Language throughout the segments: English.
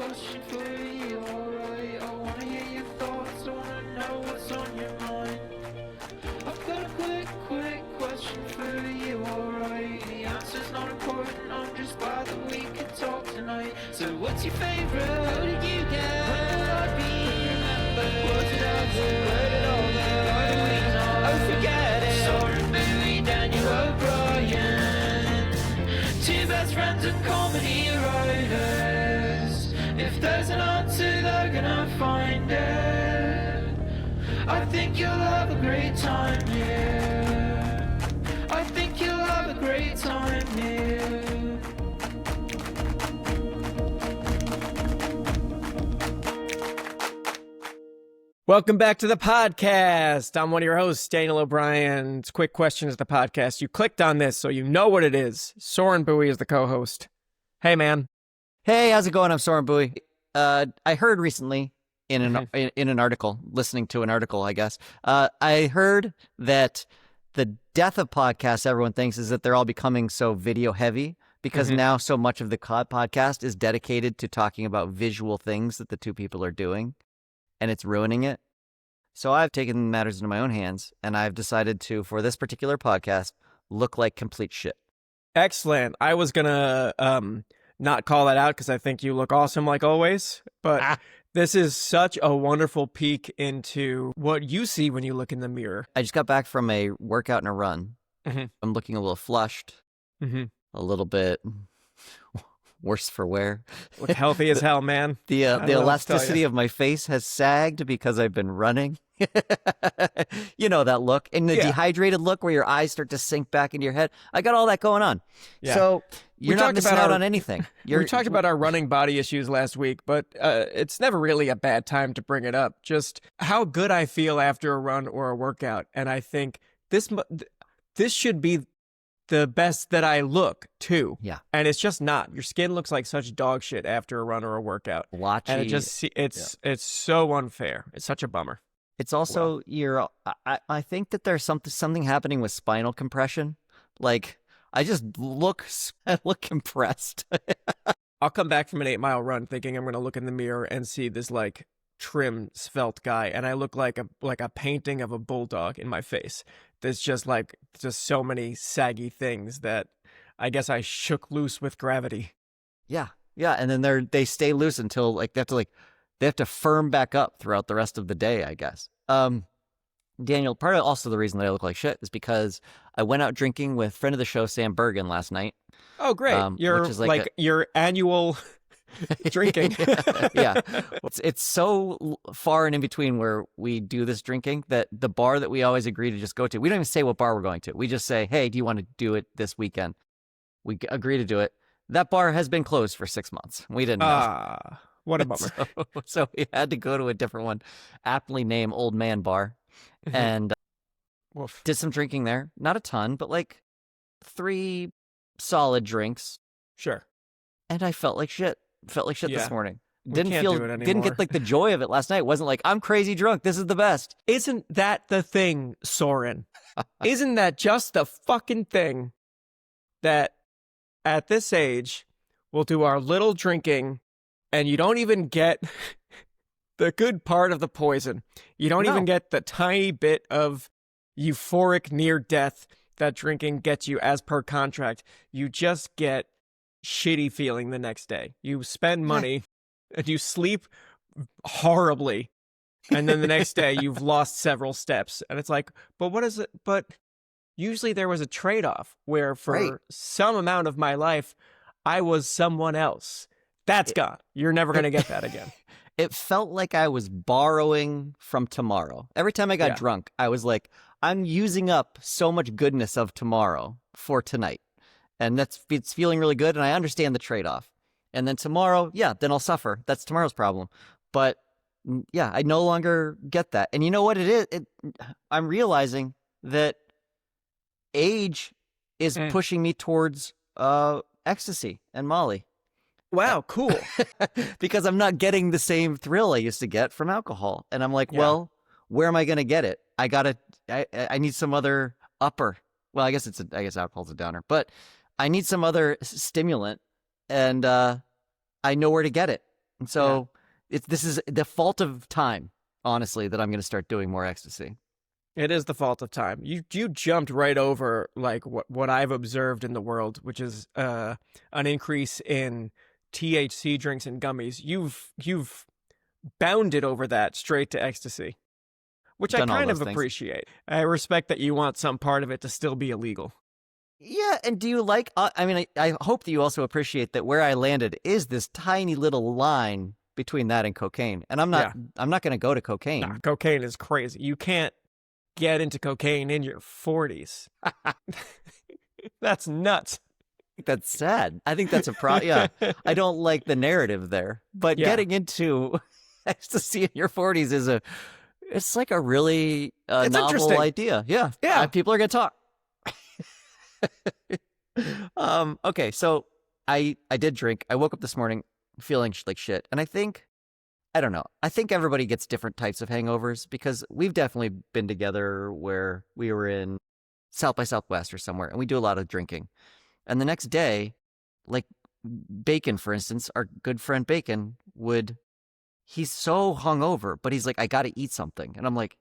question for you, alright? I wanna hear your thoughts, I wanna know what's on your mind. I've got a quick question for you, alright? The answer's not important, I'm just glad that we could talk tonight. So what's your favourite? Who did you get? When will I be remembered? Was it ever? Where did all the why do we know? Oh, forget it. Soren, Bowie, Daniel O'Brien, two best friends and comedy writers. If there's an answer, they're gonna find it. I think you'll have a great time here. I think you'll have a great time here. Welcome back to the podcast. I'm one of your hosts, Daniel O'Brien. It's Quick Questions, the podcast. You clicked on this, so you know what it is. Soren Bowie is the co-host. Hey, man. Hey, how's it going? I'm Soren Bowie. I heard recently in an article, listening to an article, I guess, I heard that the death of podcasts, everyone thinks, is that they're all becoming so video heavy because now so much of the podcast is dedicated to talking about visual things that the two people are doing, and it's ruining it. So I've taken matters into my own hands, and I've decided to, for this particular podcast, look like complete shit. Excellent. I was going to not call that out because I think you look awesome like always, but this is such a wonderful peek into what you see when you look in the mirror. I just got back from a workout and a run. I'm looking a little flushed, a little bit worse for wear. Look healthy as hell, man. The elasticity of my face has sagged because I've been running. You know that look, and the dehydrated look where your eyes start to sink back into your head. I got all that going on. Yeah. So you're not missing out on anything. We talked about our running body issues last week, but it's never really a bad time to bring it up. Just how good I feel after a run or a workout, and I think this should be the best that I look too. Yeah. And it's just not. Your skin looks like such dog shit after a run or a workout. Blotchy. And it's so unfair. It's such a bummer. It's also I think that there's something happening with spinal compression. Like I just look compressed. I'll come back from an 8-mile run thinking I'm going to look in the mirror and see this like trim, svelte guy, and I look like a painting of a bulldog in my face. There's just so many saggy things that I guess I shook loose with gravity. Yeah, and then they stay loose until they have to firm back up throughout the rest of the day, I guess. Daniel, part of also the reason that I look like shit is because I went out drinking with friend of the show Sam Bergen last night. Oh, great! You're your annual drinking. Yeah. It's so far and in between where we do this drinking that the bar that we always agree to just go to, we don't even say what bar we're going to. We just say, hey, do you want to do it this weekend? We agree to do it. That bar has been closed for 6 months. We didn't know. What a bummer. So we had to go to a different one, aptly named Old Man Bar, and did some drinking there. Not a ton, but like 3 solid drinks. Sure. And I felt like shit. This morning. Didn't get like the joy of it last night. It wasn't like, I'm crazy drunk, this is the best. Isn't that the thing, Soren? Isn't that just the fucking thing that at this age we'll do our little drinking and you don't even get the good part of the poison. You don't even get the tiny bit of euphoric near death that drinking gets you as per contract. You just get shitty feeling the next day. You spend money and you sleep horribly, and then the next day you've lost several steps, and it's like, but what is it? But usually there was a trade-off where for some amount of my life I was someone else. That's gone. You're never going to get that again. It felt like I was borrowing from tomorrow. Every time I got drunk, I was like, I'm using up so much goodness of tomorrow for tonight. And it's feeling really good, and I understand the trade-off. And then tomorrow, then I'll suffer. That's tomorrow's problem. But I no longer get that. And you know what it is? I'm realizing that age is pushing me towards ecstasy and Molly. Wow, cool. Because I'm not getting the same thrill I used to get from alcohol. And I'm like, well, where am I going to get it? I need some other upper. Well, I guess alcohol's a downer, but I need some other stimulant, and I know where to get it. And so this is the fault of time, honestly, that I'm going to start doing more ecstasy. It is the fault of time. You jumped right over like what I've observed in the world, which is an increase in THC drinks and gummies. You've bounded over that straight to ecstasy, which I kind of appreciate. I respect that you want some part of it to still be illegal. Yeah, and do you like, I mean, I hope that you also appreciate that where I landed is this tiny little line between that and cocaine. And I'm not going to go to cocaine. Nah, cocaine is crazy. You can't get into cocaine in your 40s. That's nuts. That's sad. I think that's a problem. Yeah, I don't like the narrative there. But getting into ecstasy in your 40s it's like a really novel idea. Yeah. Yeah. People are going to talk. Okay, so I did drink. I woke up this morning feeling like shit. And I don't know. I think everybody gets different types of hangovers because we've definitely been together where we were in South by Southwest or somewhere and we do a lot of drinking. And the next day, like Bacon, for instance, our good friend Bacon he's so hungover, but he's like, I got to eat something. And I'm like,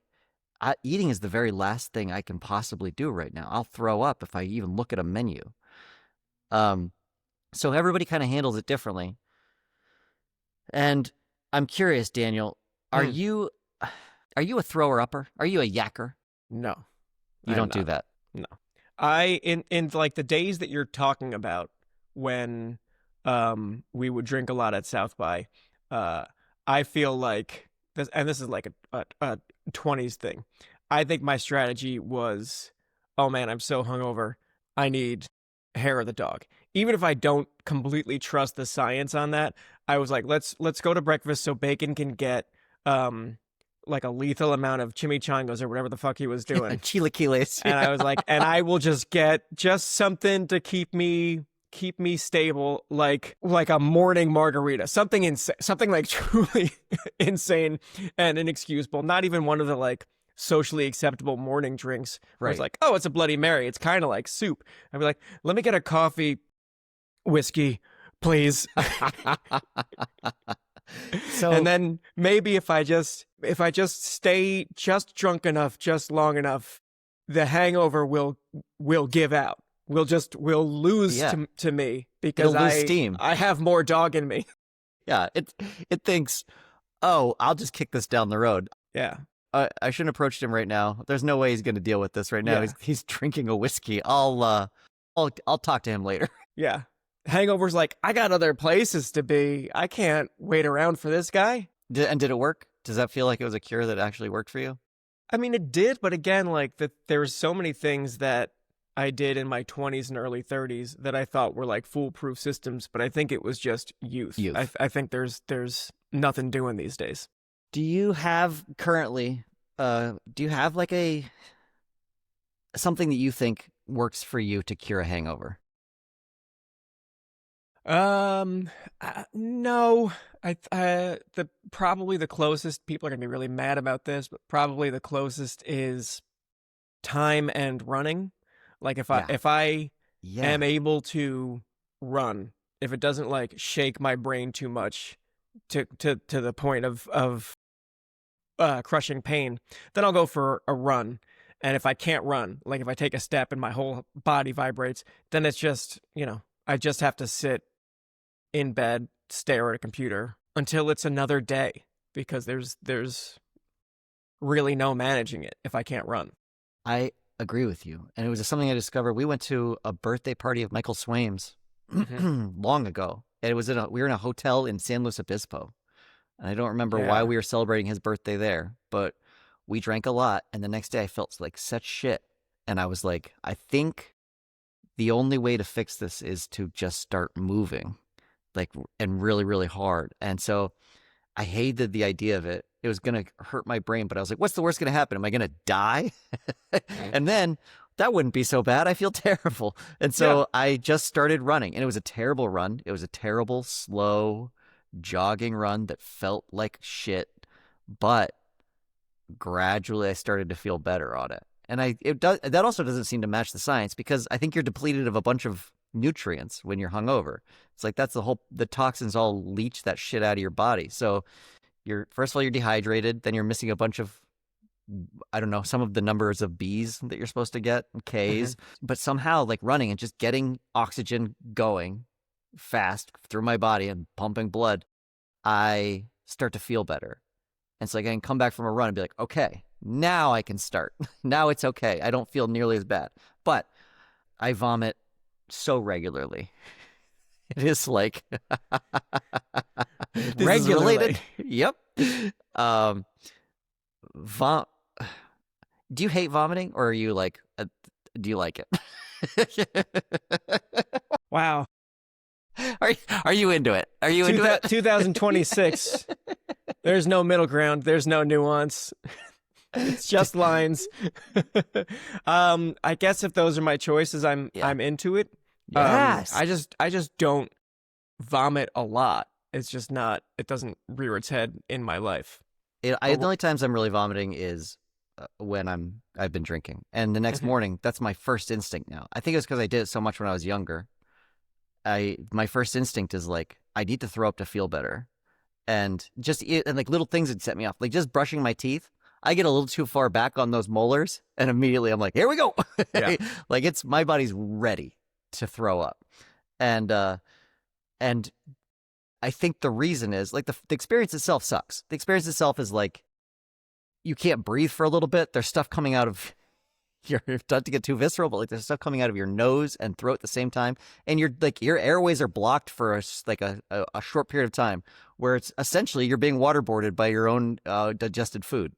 eating is the very last thing I can possibly do right now. I'll throw up if I even look at a menu. So everybody kind of handles it differently. And I'm curious, Daniel, are you a thrower-upper? Are you a yacker? No. You don't do that? No. In like the days that you're talking about when we would drink a lot at South by, I feel like this, and this is like a 20s thing. I think my strategy was, oh man, I'm so hungover. I need hair of the dog. Even if I don't completely trust the science on that, I was like, let's go to breakfast so Bacon can get like a lethal amount of chimichangas or whatever the fuck he was doing. Chilaquiles. And I was like, and I will just get something to keep me stable, like a morning margarita, something like truly insane and inexcusable. Not even one of the like socially acceptable morning drinks. Right. It's like, oh, it's a Bloody Mary. It's kind of like soup. I'd be like, let me get a coffee, whiskey, please. So, and then maybe if I just stay just drunk enough, just long enough, the hangover will give out. We'll lose to me because I have more dog in me. Yeah, it thinks, oh, I'll just kick this down the road. Yeah. I shouldn't approach him right now. There's no way he's going to deal with this right now. Yeah. He's drinking a whiskey. I'll talk to him later. Yeah. Hangover's like, I got other places to be. I can't wait around for this guy. Did it work? Does that feel like it was a cure that actually worked for you? I mean, it did, but again, like there were so many things that I did in my 20s and early 30s that I thought were like foolproof systems, but I think it was just youth. I think there's nothing doing these days. Do you have currently, like something that you think works for you to cure a hangover? No. Probably the closest, people are going to be really mad about this, but probably the closest is time and running. Like if I am able to run, if it doesn't like shake my brain too much to the point of crushing pain, then I'll go for a run. And if I can't run, like if I take a step and my whole body vibrates, then it's just, I just have to sit in bed, stare at a computer until it's another day, because there's really no managing it if I can't run. I agree with you. And it was something I discovered. We went to a birthday party of Michael Swaim's long ago. And we were in a hotel in San Luis Obispo. And I don't remember why we were celebrating his birthday there, but we drank a lot. And the next day I felt like such shit. And I was like, I think the only way to fix this is to just start moving, like, and really, really hard. And so I hated the idea of it. It was going to hurt my brain, but I was like, what's the worst going to happen? Am I going to die? And then that wouldn't be so bad. I feel terrible. And so I just started running, and it was a terrible run. It was a terrible, slow jogging run that felt like shit, but gradually I started to feel better on it. And that also doesn't seem to match the science, because I think you're depleted of a bunch of nutrients when you're hungover. It's like that's the toxins all leach that shit out of your body. So first of all, you're dehydrated, then you're missing a bunch of, I don't know, some of the numbers of B's that you're supposed to get, K's, but somehow like running and just getting oxygen going fast through my body and pumping blood, I start to feel better. And so I can come back from a run and be like, okay, now I can start. Now it's okay. I don't feel nearly as bad. But I vomit so regularly. It is like regulated. Yep. Do you hate vomiting, or are you like, do you like it? Wow. Are you into it? Are you into it? 2026. There's no middle ground. There's no nuance. It's just lines. I guess if those are my choices, I'm into it. Yes. I just don't vomit a lot. It's just not. It doesn't rear its head in my life. The only times I'm really vomiting is when I've been drinking, and the next morning. That's my first instinct now. I think it's because I did it so much when I was younger. My first instinct is like, I need to throw up to feel better, and like little things that set me off, like just brushing my teeth. I get a little too far back on those molars, and immediately I'm like, here we go. Yeah. Like my body's ready to throw up, and I think the reason is like the experience itself sucks. The experience itself is like, you can't breathe for a little bit. There's stuff coming out of your, not to get too visceral, but like there's stuff coming out of your nose and throat at the same time. And your airways are blocked for a short period of time, where it's essentially you're being waterboarded by your own digested food.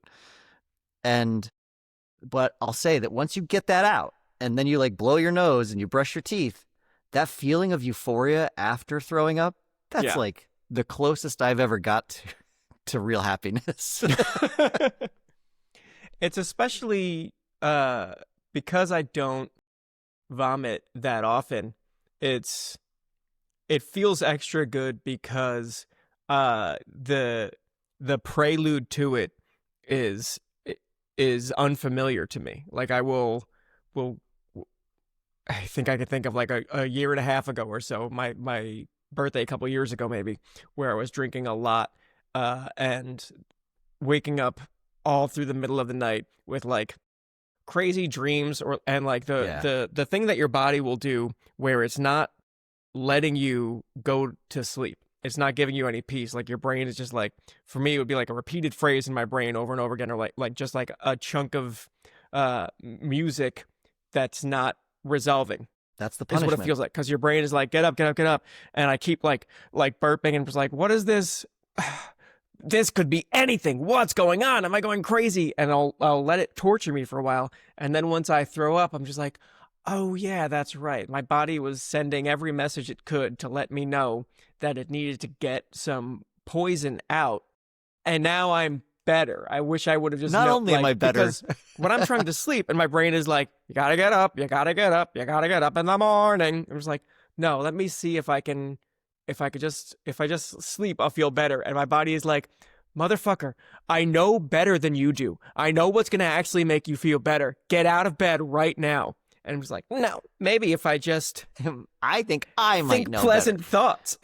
But I'll say that once you get that out, and then you like blow your nose and you brush your teeth, that feeling of euphoria after throwing up, that's like the closest I've ever got to real happiness. It's especially because I don't vomit that often. It feels extra good because the prelude to it is unfamiliar to me. Like I think I could think of like a year and a half ago or so, my birthday a couple years ago maybe, where I was drinking a lot and waking up all through the middle of the night with like crazy dreams and like the thing that your body will do where it's not letting you go to sleep. It's not giving you any peace. Like your brain is just like, for me, it would be like a repeated phrase in my brain over and over again, or like just like a chunk of music that's not resolving. That's the punishment. Is what it feels like, because your brain is like, get up, get up, get up, and I keep like burping and just like, what is this? This could be anything. What's going on? Am I going crazy? And I'll let it torture me for a while, and then once I throw up, I'm just like, oh yeah, that's right. My body was sending every message it could to let me know that it needed to get some poison out, and now I'm better. I wish I would have just not only am I better, because when I'm trying to sleep and my brain is like, you gotta get up, you gotta get up, you gotta get up in the morning. I'm just like, no, let me see if I just sleep, I'll feel better. And my body is like, motherfucker, I know better than you do. I know what's gonna actually make you feel better. Get out of bed right now. And I'm just like, no, maybe if I just I think I might know pleasant better. Thoughts.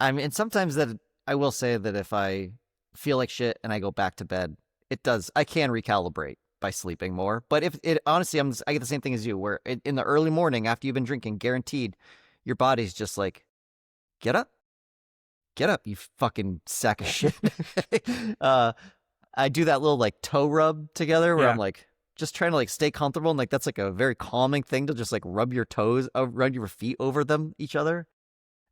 I mean, sometimes that I will say that if I feel like shit and I go back to bed, I can recalibrate by sleeping more. But if it honestly, I get the same thing as you, where in the early morning after you've been drinking, guaranteed, your body's just like, get up, you fucking sack of shit. I do that little like toe rub together where I'm like just trying to like stay comfortable, and like that's like a very calming thing to just like rub your feet over each other,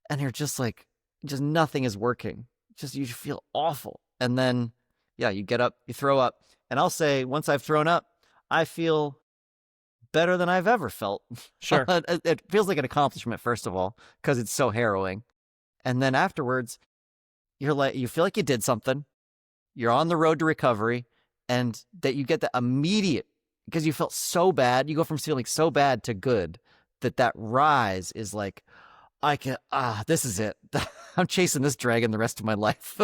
and you're just like, just nothing is working. Just you feel awful. And then, you get up, you throw up. And I'll say, once I've thrown up, I feel better than I've ever felt. Sure. It feels like an accomplishment, first of all, because it's so harrowing. And then afterwards, you feel like you did something. You're on the road to recovery, and that you get the immediate, because you felt so bad. You go from feeling so bad to good, that rise is like, this is it. I'm chasing this dragon the rest of my life.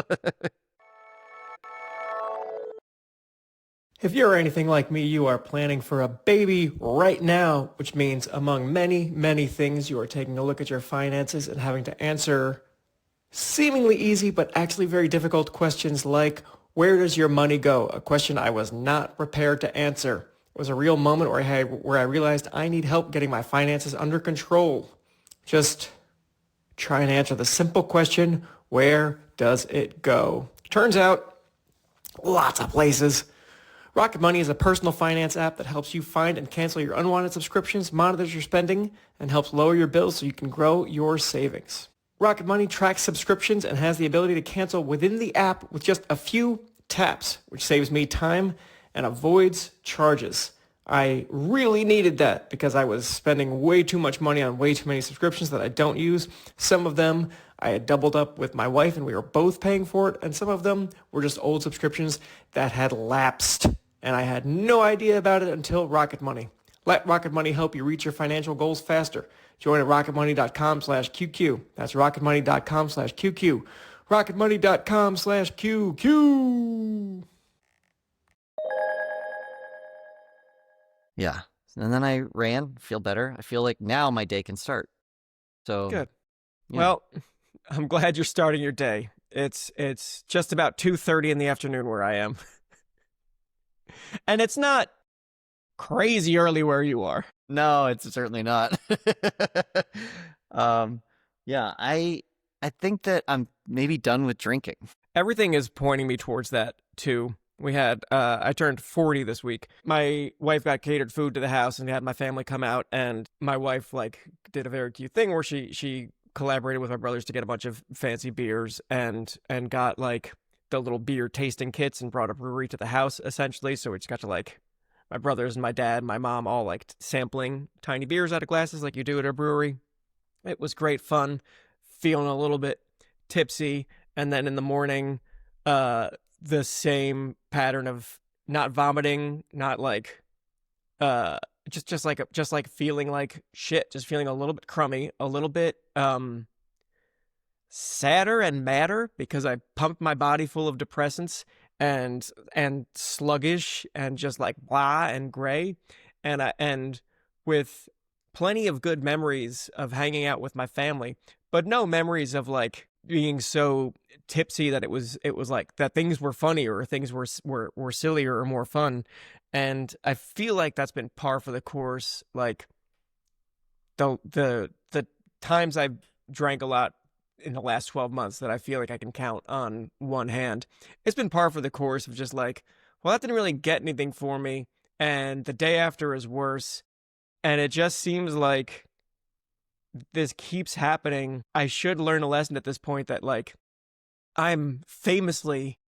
If you're anything like me, you are planning for a baby right now, which means among many, many things, you are taking a look at your finances and having to answer seemingly easy but actually very difficult questions like, where does your money go? A question I was not prepared to answer. It was a real moment where I realized I need help getting my finances under control. Just try and answer the simple question, where does it go? Turns out, lots of places. Rocket Money is a personal finance app that helps you find and cancel your unwanted subscriptions, monitors your spending, and helps lower your bills so you can grow your savings. Rocket Money tracks subscriptions and has the ability to cancel within the app with just a few taps, which saves me time and avoids charges. I really needed that because I was spending way too much money on way too many subscriptions that I don't use. Some of them I had doubled up with my wife and we were both paying for it, and some of them were just old subscriptions that had lapsed, and I had no idea about it until Rocket Money. Let Rocket Money help you reach your financial goals faster. Join at rocketmoney.com/QQ. That's rocketmoney.com/QQ. rocketmoney.com/QQ. Yeah. And then I ran, feel better. I feel like now my day can start. So Good. yeah. Well, I'm glad you're starting your day. It's just about 2:30 in the afternoon where I am. And it's not crazy early where you are. No, it's certainly not. Yeah, I think that I'm maybe done with drinking. Everything is pointing me towards that too. We had I turned 40 this week. My wife got catered food to the house and had my family come out, and my wife did a very cute thing where she collaborated with my brothers to get a bunch of fancy beers and got the little beer tasting kits and brought a brewery to the house essentially. So we just got to my brothers and my dad, my mom all sampling tiny beers out of glasses like you do at a brewery. It was great fun, feeling a little bit tipsy, and then in the morning, the same pattern of not vomiting, not just feeling like shit, just feeling a little bit crummy, a little bit sadder and madder because I pumped my body full of depressants and sluggish and just blah and gray, and with plenty of good memories of hanging out with my family, but no memories of being so tipsy that it was that things were funnier or things were sillier or more fun. And I feel like that's been par for the course. The times I've drank a lot in the last 12 months that I feel like I can count on one hand, it's been par for the course of just well, that didn't really get anything for me, and the day after is worse, and it just seems like this keeps happening. I should learn a lesson at this point that I'm famously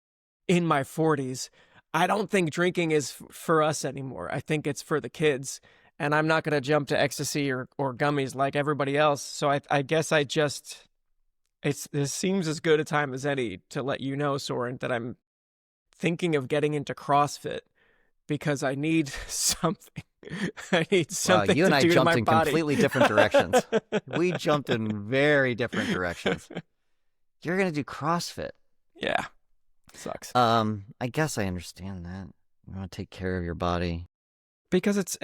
in my 40s. I don't think drinking is for us anymore. I think it's for the kids, and I'm not going to jump to ecstasy or gummies like everybody else. So I guess this seems as good a time as any to let you know, Soren, that I'm thinking of getting into CrossFit because I need something. I need something. Wow, you and I jumped in body. Completely different directions. We jumped in very different directions. You're going to do CrossFit. Yeah. Sucks. I guess I understand that. You want to take care of your body. Because it's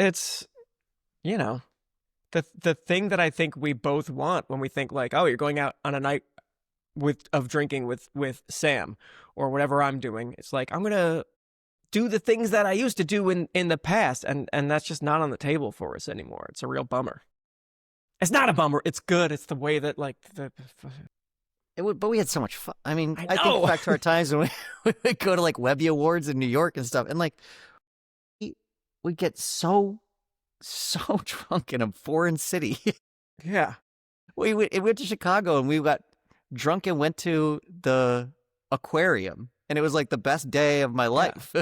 the thing that I think we both want when we think oh, you're going out on a night of drinking with Sam or whatever I'm doing. It's I'm going to do the things that I used to do in the past, and that's just not on the table for us anymore. It's a real bummer. It's not a bummer. It's good. It's the way that But we had so much fun. I mean, I think back to our times when we would go to Webby Awards in New York and stuff, and we'd get so drunk in a foreign city. Yeah. We went to Chicago and we got drunk and went to the aquarium, and it was the best day of my life.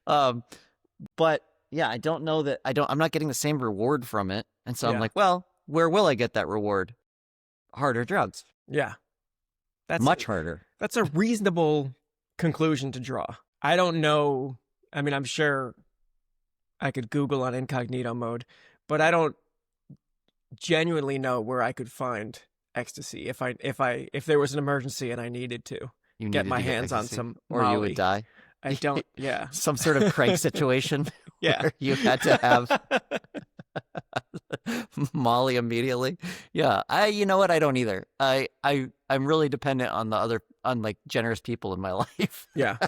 Yeah. But yeah, I don't know that I'm not getting the same reward from it. And so I'm well, where will I get that reward? Harder drugs. Yeah. That's much harder. That's a reasonable conclusion to draw. I don't know. I mean, I'm sure I could Google on incognito mode, but I don't genuinely know where I could find ecstasy if there was an emergency and I needed to get my hands on some or Molly. You would die. I don't. Yeah. Some sort of Craig situation Yeah. where you had to have Molly immediately. Yeah. You know what? I don't either. I'm really dependent on like generous people in my life. Yeah.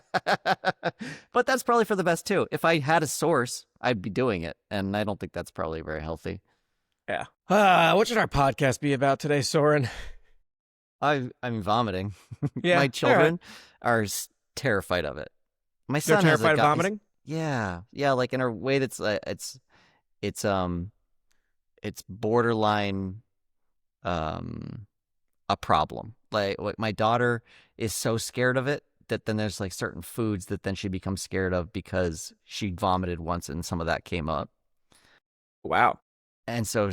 But that's probably for the best too. If I had a source, I'd be doing it. And I don't think that's probably very healthy. Yeah. What should our podcast be about today, Soren? I'm vomiting. Yeah. My children are terrified of it. My son They're has terrified of vomiting? Yeah. Like in a way that's it's borderline a problem. Like my daughter is so scared of it that then there's like certain foods that then she becomes scared of because she vomited once and some of that came up. Wow. And so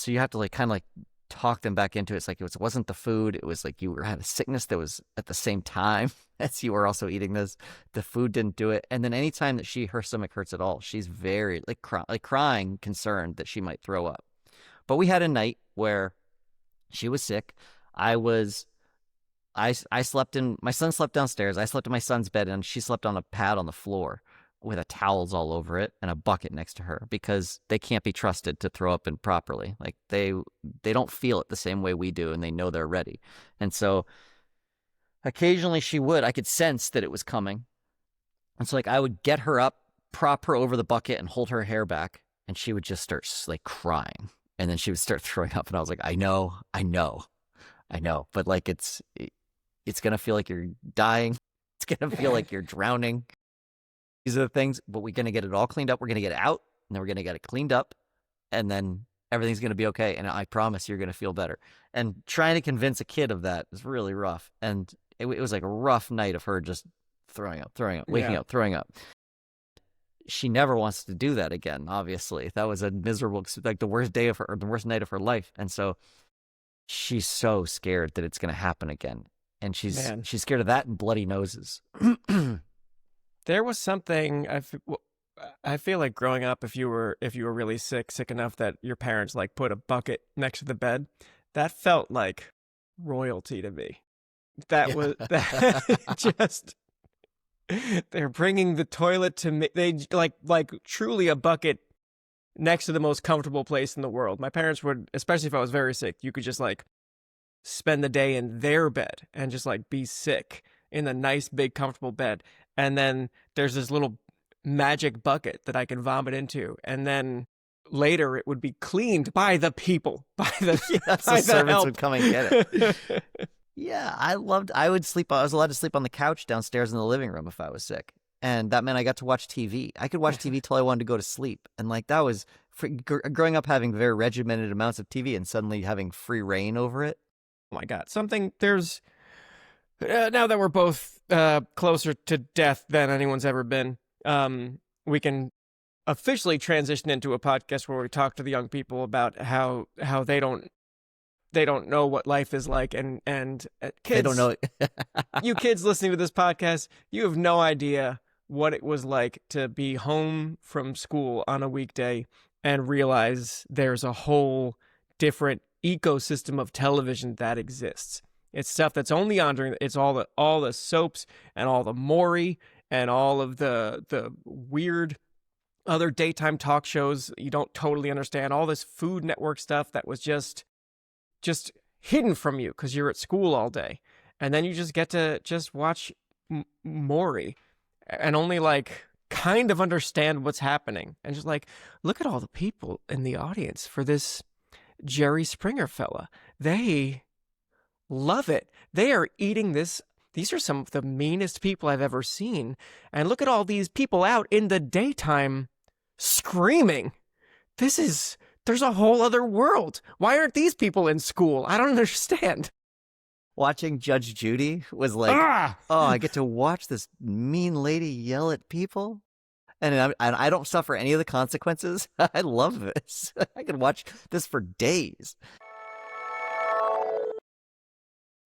you have to like kind of like talk them back into it. It's like it wasn't the food. It was like you had a sickness that was at the same time as you were also eating this. The food didn't do it. And then anytime that her stomach hurts at all, she's very like crying, concerned that she might throw up. But we had a night where she was sick. I slept my son slept downstairs. I slept in my son's bed and she slept on a pad on the floor with towels all over it and a bucket next to her because they can't be trusted to throw up improperly. Like they don't feel it the same way we do and they know they're ready. And so occasionally I could sense that it was coming. And so like I would get her up, prop her over the bucket and hold her hair back and she would just start like crying. And then she would start throwing up and I was like, I know. But like it's going to feel like you're dying. It's going to feel like you're drowning. These are the things, but we're going to get it all cleaned up. We're going to get it out, and then we're going to get it cleaned up, and then everything's going to be okay. And I promise you're going to feel better. And trying to convince a kid of that is really rough. And it was like a rough night of her just throwing up, waking up, throwing up. She never wants to do that again, obviously. That was a miserable, like the worst day of her, or the worst night of her life. And so she's so scared that it's going to happen again. And she's scared of that and bloody noses. There was something I feel like growing up, if you were really sick enough that your parents like put a bucket next to the bed, that felt like royalty to me. That was just they're bringing the toilet to me. They like truly a bucket next to the most comfortable place in the world. My parents would, especially if I was very sick, you could just like spend the day in their bed and just like be sick in the nice big comfortable bed. And then there's this little magic bucket that I can vomit into. And then later it would be cleaned by the people, by the servants would come and get it. Yeah, I was allowed to sleep on the couch downstairs in the living room if I was sick. And that meant I got to watch TV. I could watch TV till I wanted to go to sleep. And like that was growing up having very regimented amounts of TV and suddenly having free reign over it. Oh my God. Now that we're both closer to death than anyone's ever been, we can officially transition into a podcast where we talk to the young people about how they don't know what life is like, and kids, they don't know it. You kids listening to this podcast, you have no idea what it was like to be home from school on a weekday and realize there's a whole different ecosystem of television that exists. It's stuff that's only on during. It's all the soaps and all the Maury and all of the weird other daytime talk shows you don't totally understand. All this Food Network stuff that was just hidden from you because you're at school all day, and then you just get to just watch Maury and only like kind of understand what's happening, and just like look at all the people in the audience for this Jerry Springer fella. They love it. They are eating this. These are some of the meanest people I've ever seen. And look at all these people out in the daytime screaming. There's a whole other world. Why aren't these people in school? I don't understand. Watching Judge Judy was like, oh, I get to watch this mean lady yell at people. And I don't suffer any of the consequences. I love this. I could watch this for days.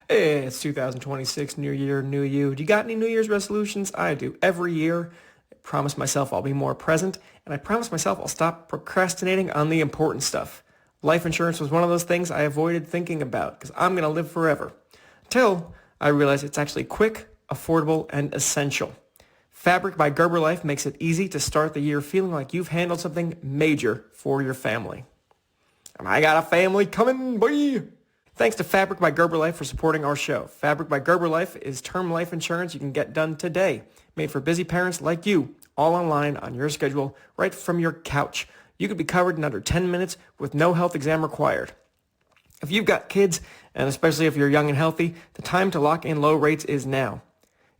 Hey, it's 2026, new year, new you. Do you got any New Year's resolutions? I do. Every year, I promise myself I'll be more present, and I promise myself I'll stop procrastinating on the important stuff. Life insurance was one of those things I avoided thinking about because I'm going to live forever. Till I realized it's actually quick, affordable, and essential. Fabric by Gerber Life makes it easy to start the year feeling like you've handled something major for your family. And I got a family coming, boy! Thanks to Fabric by Gerber Life for supporting our show. Fabric by Gerber Life is term life insurance you can get done today. Made for busy parents like you, all online on your schedule, right from your couch. You could be covered in under 10 minutes with no health exam required. If you've got kids, and especially if you're young and healthy, the time to lock in low rates is now.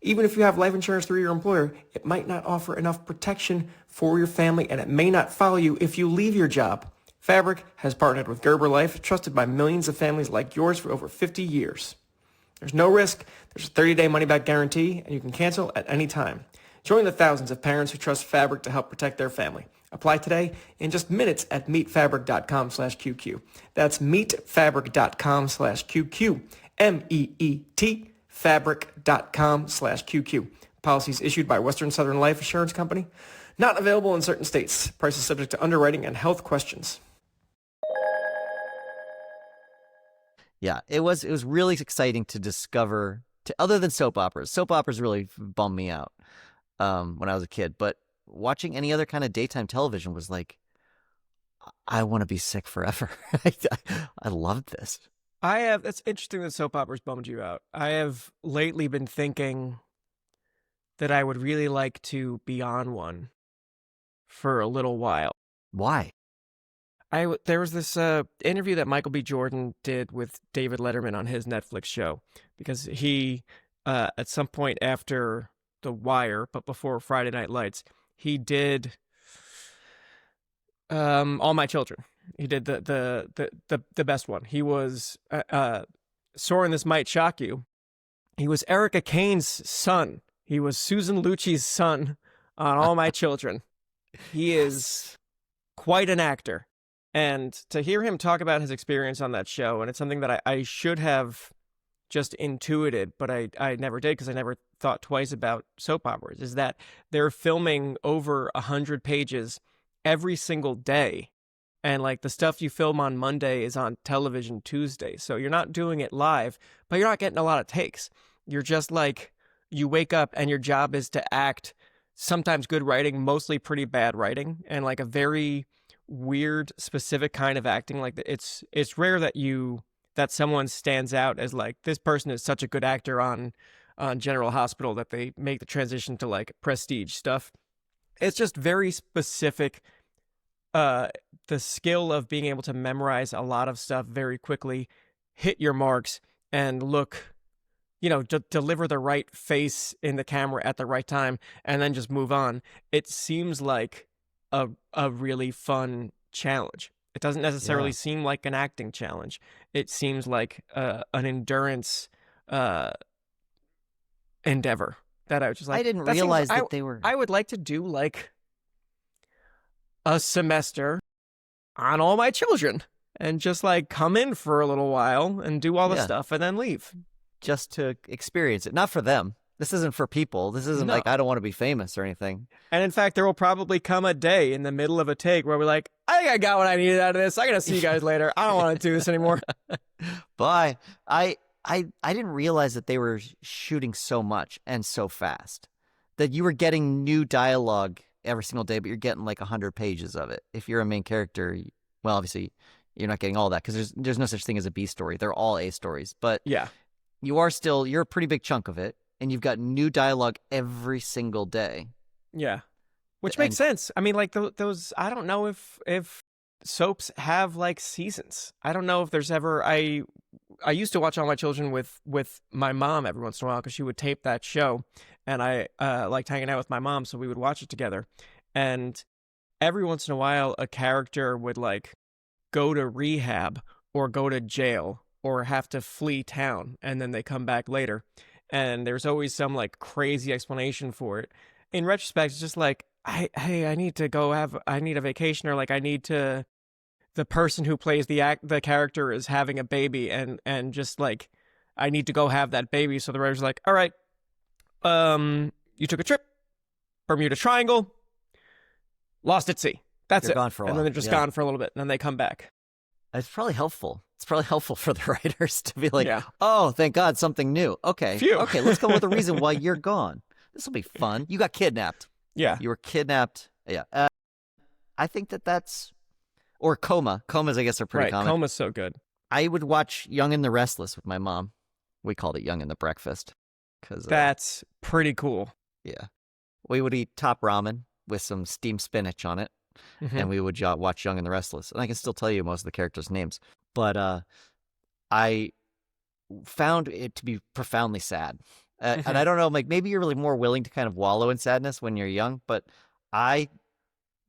Even if you have life insurance through your employer, it might not offer enough protection for your family, and it may not follow you if you leave your job. Fabric has partnered with Gerber Life, trusted by millions of families like yours for over 50 years. There's no risk, there's a 30-day money-back guarantee, and you can cancel at any time. Join the thousands of parents who trust Fabric to help protect their family. Apply today in just minutes at meetfabric.com/QQ. That's meetfabric.com/QQ. MEET fabric.com/QQ. Policies issued by Western Southern Life Assurance Company. Not available in certain states. Prices subject to underwriting and health questions. Yeah, it was really exciting to discover, other than soap operas. Soap operas really bummed me out when I was a kid. But watching any other kind of daytime television was like, I want to be sick forever. I loved this. It's interesting that soap operas bummed you out. I have lately been thinking that I would really like to be on one for a little while. Why? There was this interview that Michael B. Jordan did with David Letterman on his Netflix show, because he, at some point after The Wire, but before Friday Night Lights, he did All My Children. He did the best one. He was Soren, this might shock you. He was Erica Kane's son. He was Susan Lucci's son on All My Children. He is quite an actor. And to hear him talk about his experience on that show, and it's something that I should have just intuited, but I never did, because I never thought twice about soap operas, is that they're filming over 100 pages every single day. And like the stuff you film on Monday is on television Tuesday. So you're not doing it live, but you're not getting a lot of takes. You're just like, you wake up and your job is to act, sometimes good writing, mostly pretty bad writing, and like a very weird, specific kind of acting. Like it's rare that someone stands out as like, this person is such a good actor on General Hospital that they make the transition to like prestige stuff. It's just very specific. The skill of being able to memorize a lot of stuff very quickly, hit your marks, and look, deliver the right face in the camera at the right time, and then just move on. It seems like a really fun challenge. It doesn't necessarily seem like an acting challenge. It seems like an endurance endeavor that I was just like, I didn't realize that they were. I would like to do like a semester on All My Children and just like come in for a little while and do all the stuff and then leave. Just to experience it. Not for them. This isn't for people. This isn't like, I don't want to be famous or anything. And in fact, there will probably come a day in the middle of a take where we're like, I think I got what I needed out of this. I got to see you guys later. I don't want to do this anymore. Bye. I didn't realize that they were shooting so much and so fast, that you were getting new dialogue every single day, but you're getting like 100 pages of it. If you're a main character, well, obviously you're not getting all that, because there's no such thing as a B story. They're all A stories. But yeah, you're a pretty big chunk of it, and you've got new dialogue every single day. Yeah, which makes sense. I mean, like those. I don't know if soaps have like seasons. I don't know if there's ever. I used to watch All My Children with my mom every once in a while, because she would tape that show, and I liked hanging out with my mom, so we would watch it together. And every once in a while, a character would like go to rehab or go to jail or have to flee town, and then they come back later. And there's always some like crazy explanation for it. In retrospect, it's just like, I need to I need a vacation, or like the person who plays the character is having a baby, and just like, I need to go have that baby. So the writer's like, all right, you took a trip, Bermuda Triangle, lost at sea. That's it. Gone for a while. And then they're just gone for a little bit, and then they come back. It's probably helpful. It's probably helpful for the writers to be like, oh, thank God, something new. Okay. Phew. Okay, let's come up with a reason why you're gone. This will be fun. You got kidnapped. Yeah. You were kidnapped. Yeah. I think that's or Coma. Comas, I guess, are pretty Right. common. Coma's so good. I would watch Young and the Restless with my mom. We called it Young and the Breakfast because That's pretty cool. yeah, we would eat top ramen with some steamed spinach on it, Mhm. and we would watch Young and the Restless. And I can still tell you most of the characters' names, but I found it to be profoundly sad. And I don't know, like maybe you're really more willing to kind of wallow in sadness when you're young, but I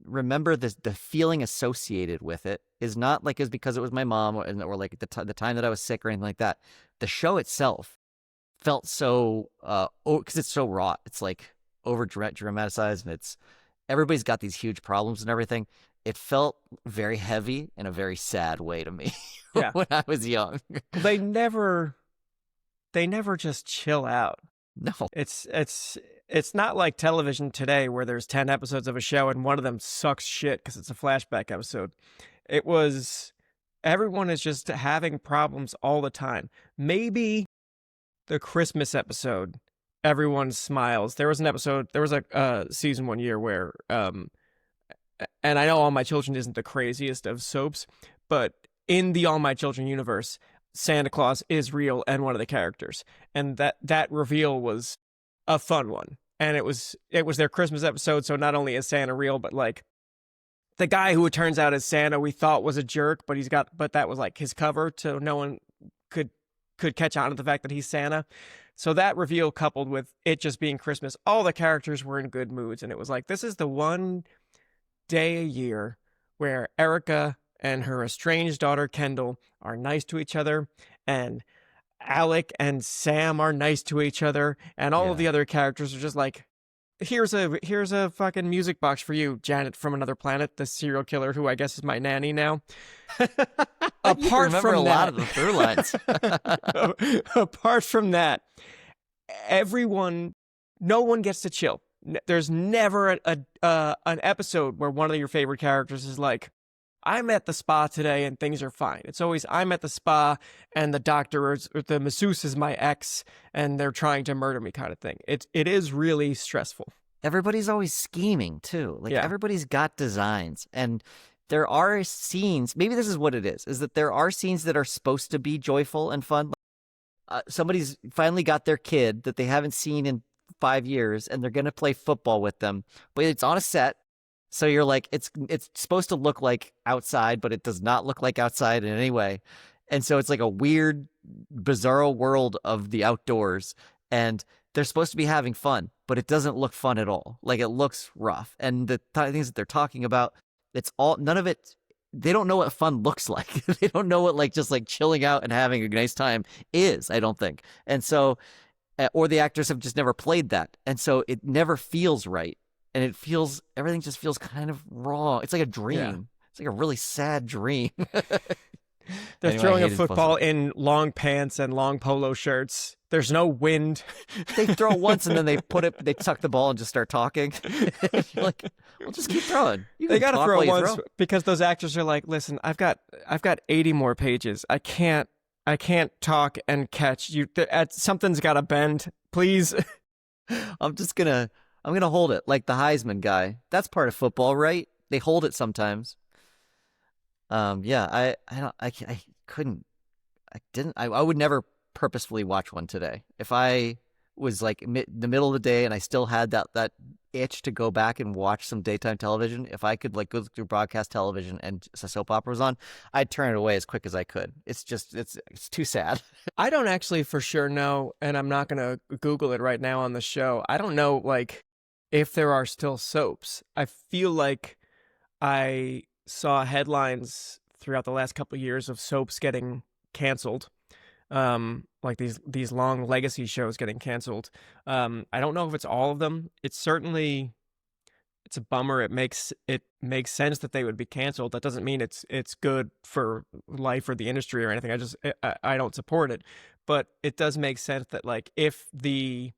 remember the feeling associated with it is not like it's because it was my mom or like the time that I was sick or anything like that. The show itself felt so because it's so raw. It's like over dramatized, and it's everybody's got these huge problems and everything. It felt very heavy in a very sad way to me Yeah. when I was young. They never just chill out. No. It's not like television today where there's 10 episodes of a show and one of them sucks shit because it's a flashback episode. It was everyone is just having problems all the time. Maybe the Christmas episode, everyone smiles. There was a season one year where and I know All My Children isn't the craziest of soaps, but in the All My Children universe, Santa Claus is real and one of the characters. And that reveal was a fun one. And it was their Christmas episode, so not only is Santa real, but like the guy who it turns out is Santa we thought was a jerk, but that was like his cover so no one could catch on to the fact that he's Santa. So that reveal coupled with it just being Christmas, all the characters were in good moods, and it was like this is the one day a year where Erica and her estranged daughter Kendall are nice to each other, and Alec and Sam are nice to each other, and all of the other characters are just like, here's a fucking music box for you, Janet from Another Planet, the serial killer who I guess is my nanny now. Apart remember from a lot of the through lines. Apart from that, no one gets to chill. There's never an episode where one of your favorite characters is like, I'm at the spa today and things are fine. It's always I'm at the spa and the doctor or the masseuse is my ex and they're trying to murder me kind of thing. It is really stressful. Everybody's always scheming too. Like everybody's got designs, and there are scenes. Maybe this is what it is that there are scenes that are supposed to be joyful and fun. Somebody's finally got their kid that they haven't seen in 5 years, and they're going to play football with them, but it's on a set. So you're like, it's supposed to look like outside, but it does not look like outside in any way. And so it's like a weird, bizarro world of the outdoors. And they're supposed to be having fun, but it doesn't look fun at all. Like it looks rough. And the things that they're talking about, none of it, they don't know what fun looks like. They don't know what just chilling out and having a nice time is, I don't think. And so, or the actors have just never played that. And so it never feels right. And everything just feels kind of wrong. It's like a dream. Yeah. It's like a really sad dream. They're throwing a football in long pants and long polo shirts. There's no wind. They throw once and then they tuck the ball and just start talking. You're like, well, just keep throwing. They got to throw once because those actors are like, listen, I've got 80 more pages. I can't talk and catch you. Something's got to bend, please. I'm gonna hold it like the Heisman guy. That's part of football, right? They hold it sometimes. I would never purposefully watch one today. If I was like the middle of the day and I still had that itch to go back and watch some daytime television, if I could go through broadcast television and a soap opera was on, I'd turn it away as quick as I could. It's too sad. I don't actually for sure know, and I'm not gonna Google it right now on the show. I don't know if there are still soaps. I feel like I saw headlines throughout the last couple of years of soaps getting canceled, like these long legacy shows getting canceled. I don't know if it's all of them. It's a bummer. It makes sense that they would be canceled. That doesn't mean it's good for life or the industry or anything. I don't support it, but it does make sense that if the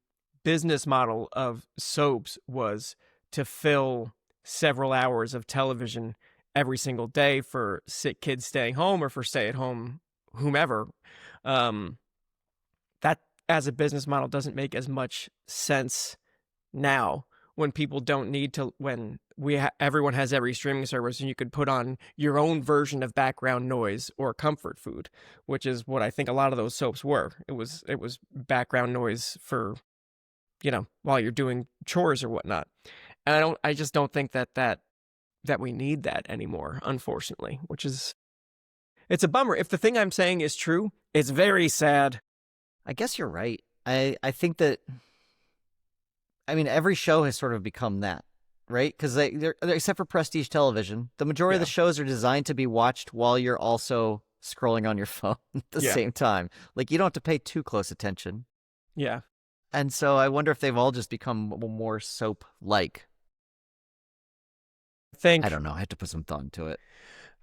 business model of soaps was to fill several hours of television every single day for sick kids staying home or for stay-at-home whomever, that as a business model doesn't make as much sense now when people don't need to, when everyone has every streaming service and you could put on your own version of background noise or comfort food, which is what I think a lot of those soaps were. It was background noise for, while you're doing chores or whatnot. And I just don't think that we need that anymore, unfortunately, it's a bummer. If the thing I'm saying is true, it's very sad. I guess you're right. I think that, every show has sort of become that, right? Because except for prestige television, the majority of the shows are designed to be watched while you're also scrolling on your phone at the same time. Like, you don't have to pay too close attention. Yeah. And so I wonder if they've all just become more soap-like. I don't know. I have to put some thought into it.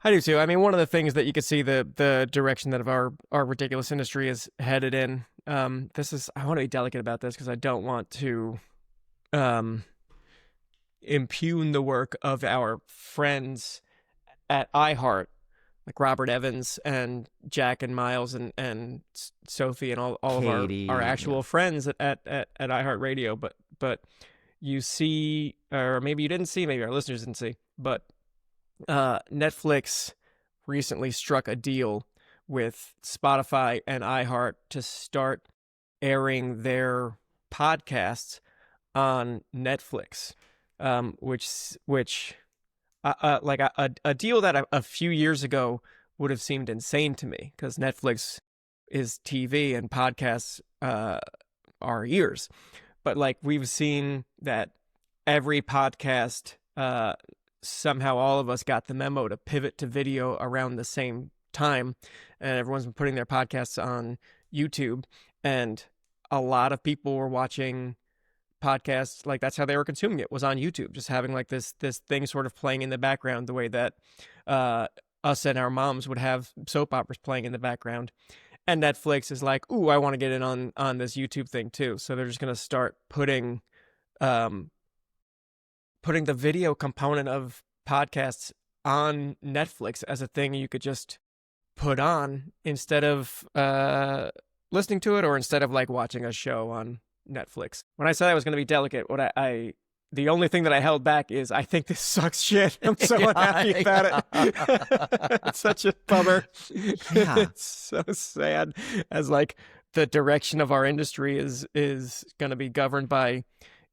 I do too. One of the things that you could see the direction that our ridiculous industry is headed in. I want to be delicate about this because I don't want to impugn the work of our friends at iHeart, like Robert Evans and Jack and Miles and Sophie and all Katie, of our actual friends at iHeartRadio. But you see, or maybe you didn't see, maybe our listeners didn't see, but Netflix recently struck a deal with Spotify and iHeart to start airing their podcasts on Netflix, which like a deal that a few years ago would have seemed insane to me, because Netflix is TV and podcasts are ears. But like, we've seen that every podcast, somehow all of us got the memo to pivot to video around the same time, and everyone's been putting their podcasts on YouTube, and a lot of people were watching podcasts, like that's how they were consuming it, was on YouTube, just having like this thing sort of playing in the background, the way that us and our moms would have soap operas playing in the background. And Netflix is like, ooh, I want to get in on this YouTube thing too. So they're just going to start putting the video component of podcasts on Netflix as a thing you could just put on instead of listening to it, or instead of like watching a show on Netflix. When I said I was going to be delicate, what the only thing that I held back is I think this sucks shit. I'm so unhappy about it. It's such a bummer. Yeah. It's so sad, as like the direction of our industry is going to be governed by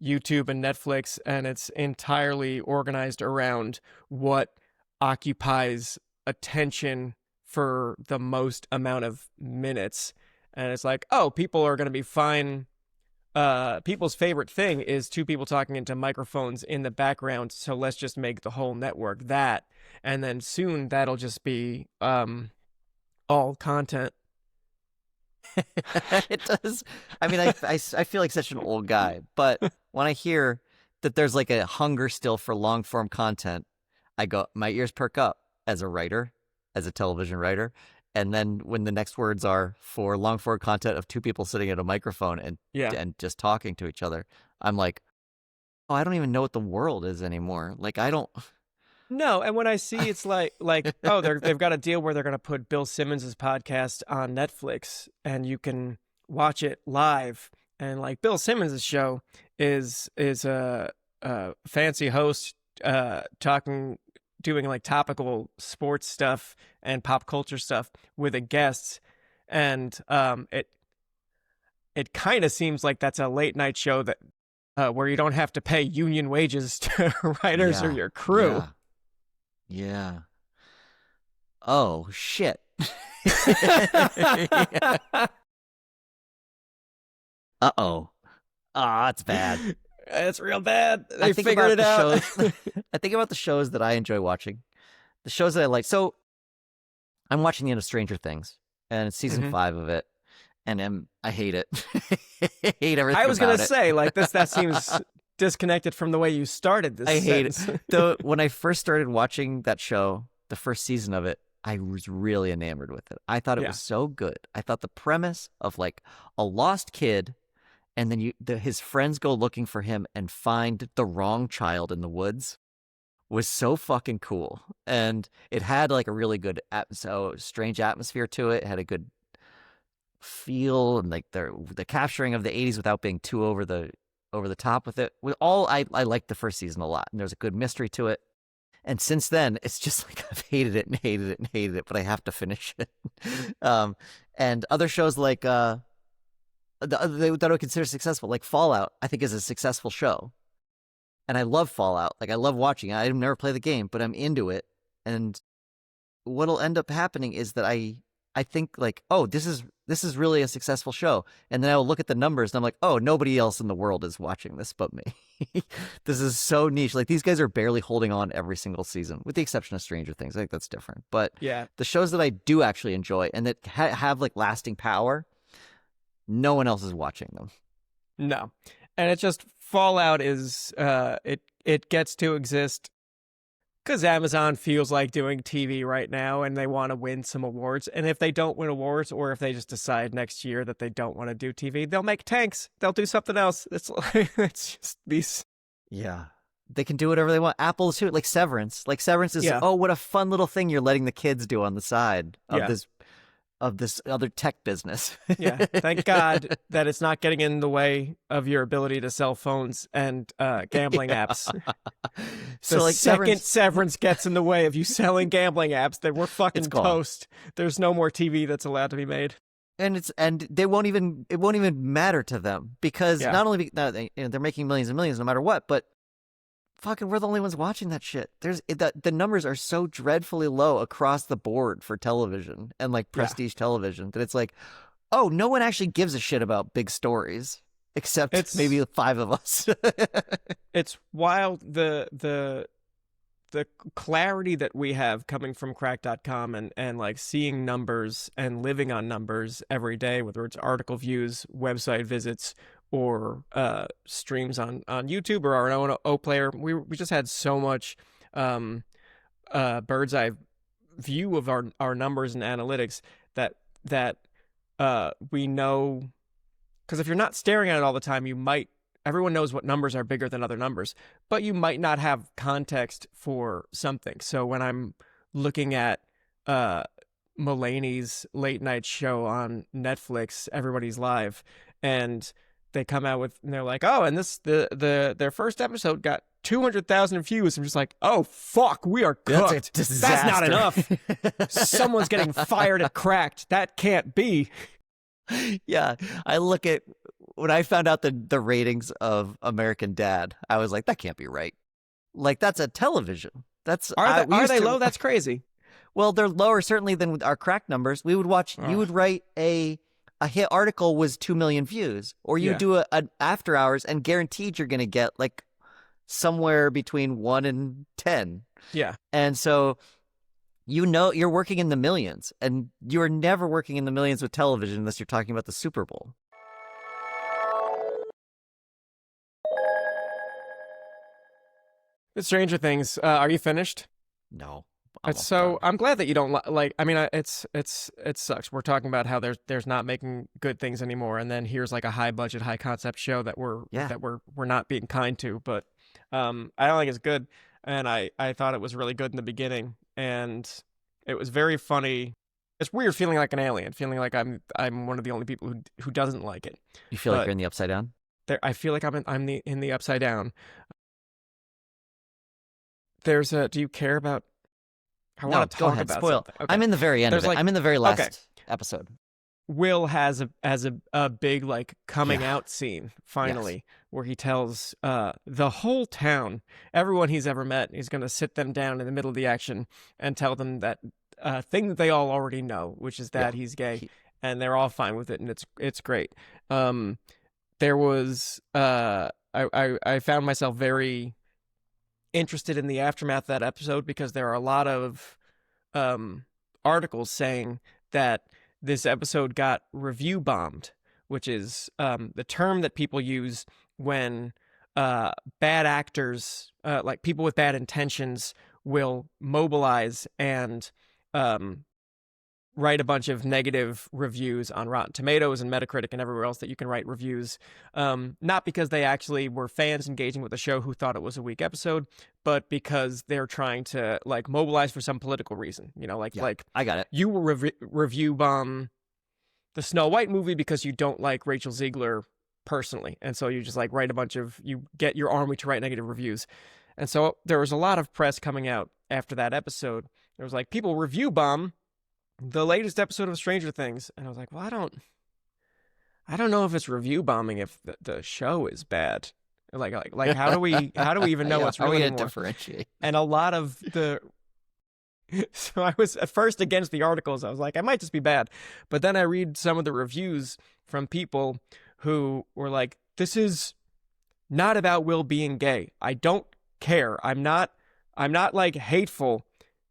YouTube and Netflix, and it's entirely organized around what occupies attention for the most amount of minutes. And it's like, oh, people are going to be fine. People's favorite thing is two people talking into microphones in the background, so let's just make the whole network that, and then soon that'll just be all content. It does. I feel like such an old guy, but when I hear that there's like a hunger still for long form content, my ears perk up as a writer, as a television writer. And then when the next words are for long form content of two people sitting at a microphone and just talking to each other, I'm like, oh, I don't even know what the world is anymore. Like, I don't. No, and when I see it's like oh, they've got a deal where they're going to put Bill Simmons' podcast on Netflix, and you can watch it live. And like, Bill Simmons' show is a fancy host doing like topical sports stuff and pop culture stuff with a guest, and it kind of seems like that's a late night show that where you don't have to pay union wages to writers or your crew. Yeah. Oh shit. Uh-oh. It's bad. It's real bad. I think figured it out. I think about the shows that I enjoy watching, the shows that I like. So I'm watching the end of Stranger Things, and it's season 5 of it, and I hate it. I hate everything. I was going to say, like, that seems disconnected from the way you started this. I hate sentence. it. Though when I first started watching that show, the first season of it, I was really enamored with it. I thought it was so good. I thought the premise of like a lost kid, and then his friends go looking for him and find the wrong child in the woods, was so fucking cool. And it had like a really good strange atmosphere to it. It had a good feel, and like the capturing of the 80s without being too over the over the top with it. With all, I liked the first season a lot, and there's a good mystery to it. And since then, it's just like I've hated it and hated it and hated it, but I have to finish it. And other shows like that I would consider successful, like Fallout, I think is a successful show. And I love Fallout. Like I love watching it. I never play the game, but I'm into it. And what'll end up happening is that I think like, oh, this is really a successful show. And then I will look at the numbers and I'm like, oh, nobody else in the world is watching this but me. This is so niche. Like these guys are barely holding on every single season, with the exception of Stranger Things. I think that's different. But Yeah. the shows that I do actually enjoy and that have like lasting power, no one else is watching them. No. And it's just Fallout is it gets to exist because Amazon feels like doing TV right now and they want to win some awards. And if they don't win awards, or if they just decide next year that they don't want to do TV, they'll make tanks. They'll do something else. It's like, it's just these. Yeah. They can do whatever they want. Apple's too, like Severance. Like Severance is, Yeah. oh, what a fun little thing you're letting the kids do on the side of Yeah. this other tech business. Yeah. Thank God that it's not getting in the way of your ability to sell phones and gambling apps. So The like second Severance gets in the way of you selling gambling apps, then we're fucking It's gone. toast. There's no more TV that's allowed to be made. and it won't even matter to them because Yeah. not only they're making millions and millions no matter what, but fucking we're the only ones watching that shit. The numbers are so dreadfully low across the board for television and like prestige television that it's like, oh, no one actually gives a shit about big stories except maybe 5 of us. It's wild the clarity that we have coming from crack.com and like seeing numbers and living on numbers every day, whether it's article views, website visits, or streams on YouTube or our own O player. We just had so much bird's eye view of our numbers and analytics that we know, because if you're not staring at it all the time, everyone knows what numbers are bigger than other numbers, but you might not have context for something. So when I'm looking at Mulaney's late night show on Netflix, Everybody's Live, and they come out with, and they're like, oh, and their first episode got 200,000 views. I'm just like, oh, fuck, we are cooked. That's not enough. Someone's getting fired at Cracked. That can't be. Yeah, I look at when I found out the ratings of American Dad, I was like, that can't be right. Like that's a television. Are they low? That's crazy. Well, they're lower certainly than our Crack numbers. We would watch. You would write a hit article was 2 million views, or you do an after hours and guaranteed you're going to get like somewhere between 1 and 10. Yeah, and so. You're working in the millions, and you're never working in the millions with television unless you're talking about the Super Bowl. Stranger Things. Are you finished? No. I'm glad that you don't like. I mean, it sucks. We're talking about how there's not making good things anymore, and then here's like a high budget, high concept show that we're not being kind to. But I don't think it's good, and I thought it was really good in the beginning. And it was very funny. It's weird feeling like an alien, feeling like I'm one of the only people who doesn't like it. You feel like you're in the Upside Down? I feel like I'm in the Upside Down. Do you care about? I want to talk about spoil. something. Okay. I'm in the very end of it. I'm in the very last episode. Will has a big like coming out scene finally, where he tells the whole town, everyone he's ever met, he's going to sit them down in the middle of the action and tell them that thing that they all already know, which is that he's gay, and they're all fine with it, and it's great. There was I found myself very interested in the aftermath of that episode because there are a lot of articles saying that this episode got review bombed, which is the term that people use when bad actors, like people with bad intentions, will mobilize and write a bunch of negative reviews on Rotten Tomatoes and Metacritic and everywhere else that you can write reviews, not because they actually were fans engaging with the show who thought it was a weak episode, but because they're trying to like mobilize for some political reason. You know, like I got it. You will review bomb the Snow White movie because you don't like Rachel Ziegler personally. And so you just like you get your army to write negative reviews. And so there was a lot of press coming out after that episode. There was like, people review bomb the latest episode of Stranger Things. And I was like, well, I don't know if it's review bombing if the show is bad. Like how do we even know what's really going to anymore? differentiate? And a lot of the so I was at first against the articles. I was like, I might just be bad. But then I read some of the reviews from people who were like, this is not about Will being gay. I don't care. I'm not like hateful.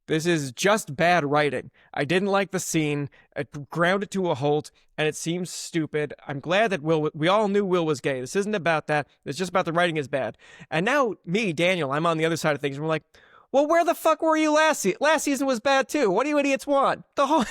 This is just bad writing. I didn't like the scene. It ground it to a halt, and it seems stupid. I'm glad that we all knew Will was gay. This isn't about that. It's just about the writing is bad. And now me, Daniel, I'm on the other side of things. And we're like, well, where the fuck were you last season? Last season was bad too. What do you idiots want? The whole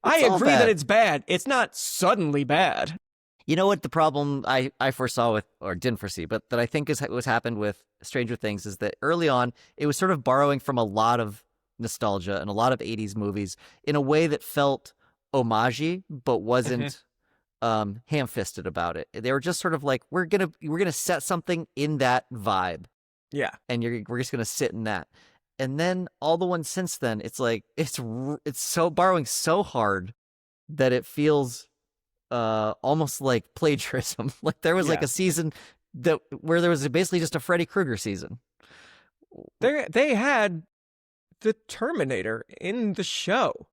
I agree that it's bad. It's not suddenly bad. You know what the problem I foresaw with, or didn't foresee, but that I think is what's happened with Stranger Things is that early on, it was sort of borrowing from a lot of nostalgia and a lot of 80s movies in a way that felt homage-y, but wasn't ham-fisted about it. They were just sort of like, we're gonna set something in that vibe. Yeah. And we're just gonna sit in that. And then all the ones since then, it's like, it's so borrowing so hard that it feels almost like plagiarism. Like there was like a season where there was basically just a Freddy Krueger season. They had the Terminator in the show.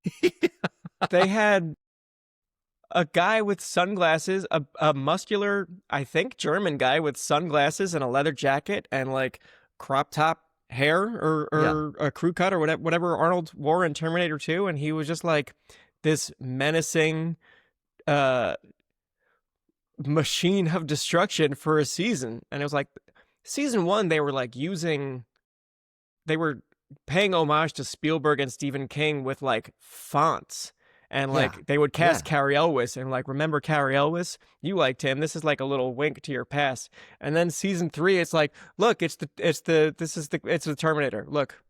They had a guy with sunglasses, a muscular, I think, German guy with sunglasses and a leather jacket and like crop top hair or a crew cut or whatever Arnold wore in Terminator 2, and he was just like this menacing machine of destruction for a season. And it was like season 1, they were paying homage to Spielberg and Stephen King with like fonts, and like they would cast Cary Elwes and like, remember Cary Elwes? You liked him. This is like a little wink to your past. And then season 3, it's like, look, it's the Terminator. Look,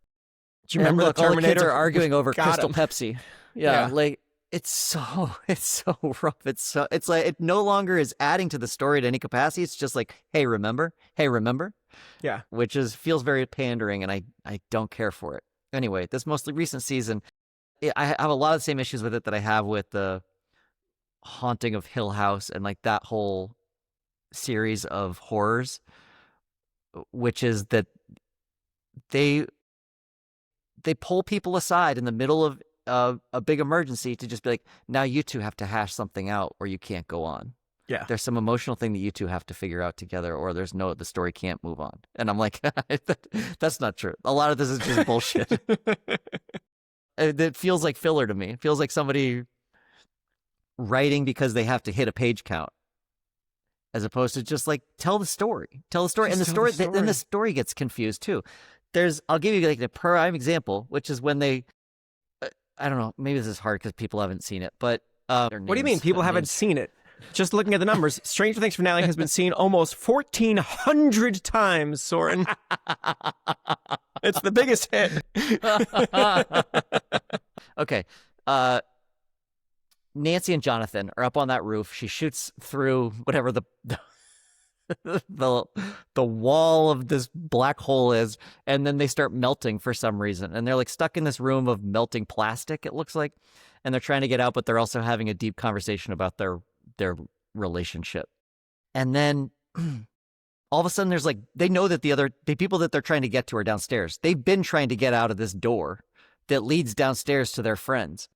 do you remember the Terminator? All the kids are arguing over Crystal him. Pepsi. Yeah, like it's so rough. It's like it no longer is adding to the story to any capacity. It's just like, hey, remember? Yeah, which feels very pandering, and I don't care for it. Anyway, this mostly recent season, I have a lot of the same issues with it that I have with the Haunting of Hill House and like that whole series of horrors, which is that they pull people aside in the middle of a big emergency to just be like, now you two have to hash something out or you can't go on. Yeah. There's some emotional thing that you two have to figure out together or the story can't move on. And I'm like, that's not true. A lot of this is just bullshit. It feels like filler to me. It feels like somebody writing because they have to hit a page count, as opposed to just like tell the story, and the story gets confused too. I'll give you like a prime example, which is when they, I don't know, maybe this is hard because people haven't seen it, but what do you mean people haven't seen it? Just looking at the numbers, Stranger Things finale has been seen almost 1,400 times, Soren. It's the biggest hit. Okay. Nancy and Jonathan are up on that roof. She shoots through whatever the wall of this black hole is, and then they start melting for some reason. And they're like stuck in this room of melting plastic, it looks like. And they're trying to get out, but they're also having a deep conversation about their relationship. And then all of a sudden there's like, they know that the people that they're trying to get to are downstairs. They've been trying to get out of this door that leads downstairs to their friends.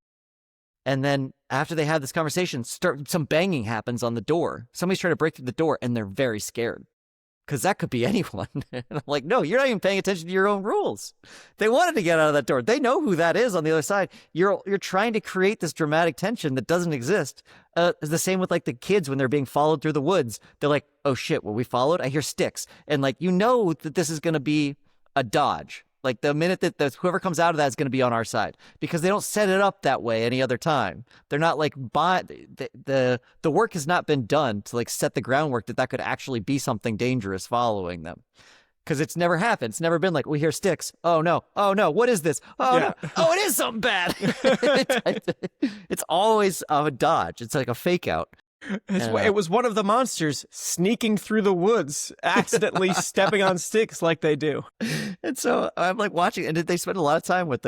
And then after they have this conversation, some banging happens on the door. Somebody's trying to break through the door and they're very scared because that could be anyone. And I'm like, no, you're not even paying attention to your own rules. They wanted to get out of that door. They know who that is on the other side. You're trying to create this dramatic tension that doesn't exist. It's the same with like the kids when they're being followed through the woods. They're like, oh shit, were we followed? I hear sticks. And like, you know that this is going to be a dodge. Like the minute that whoever comes out of that is going to be on our side because they don't set it up that way any other time. They're not like the work has not been done to like set the groundwork that could actually be something dangerous following them. Because it's never happened. It's never been like, we hear sticks. Oh no. What is this? Oh Yeah. no. Oh, it is something bad. It's always a dodge. It's like a fake out. It was one of the monsters sneaking through the woods, accidentally stepping on sticks like they do. And so I'm like watching, and they spend a lot of time with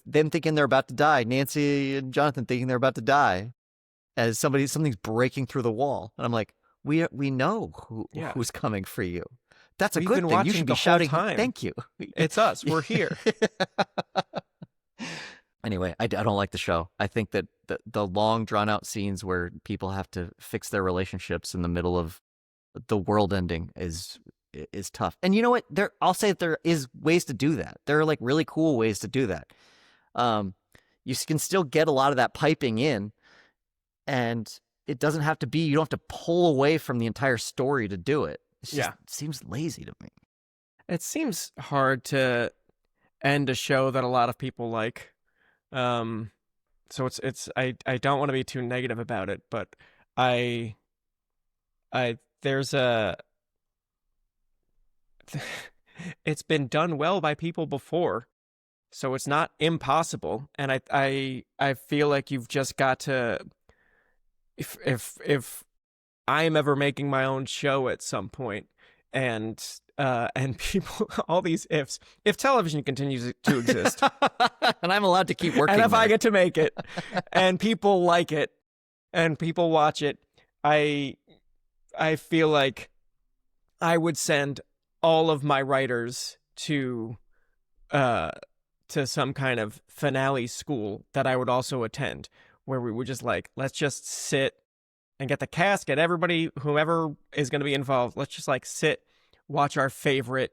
them thinking they're about to die. Nancy and Jonathan thinking they're about to die, as something's breaking through the wall, and I'm like, we know who's coming for you. That's a We've good been thing. You watching should the be whole shouting, time. "Thank you." It's us. We're here. Anyway, I don't like the show. I think that the long, drawn-out scenes where people have to fix their relationships in the middle of the world ending is tough. And you know what? I'll say that there is ways to do that. There are like really cool ways to do that. You can still get a lot of that piping in, and it doesn't have to be. You don't have to pull away from the entire story to do it. It seems lazy to me. It seems hard to end a show that a lot of people like. So I don't want to be too negative about it, but it's been done well by people before, so it's not impossible. And I feel like you've just got to, if I am ever making my own show at some point, and people, all these ifs, if television continues to exist, and I'm allowed to keep working, and if there. I get to make it, and people like it, and people watch it, I feel like I would send all of my writers to some kind of finale school that I would also attend, where we would just like, let's just sit and get the cast, get everybody, whoever is going to be involved. Let's just like sit, watch our favorite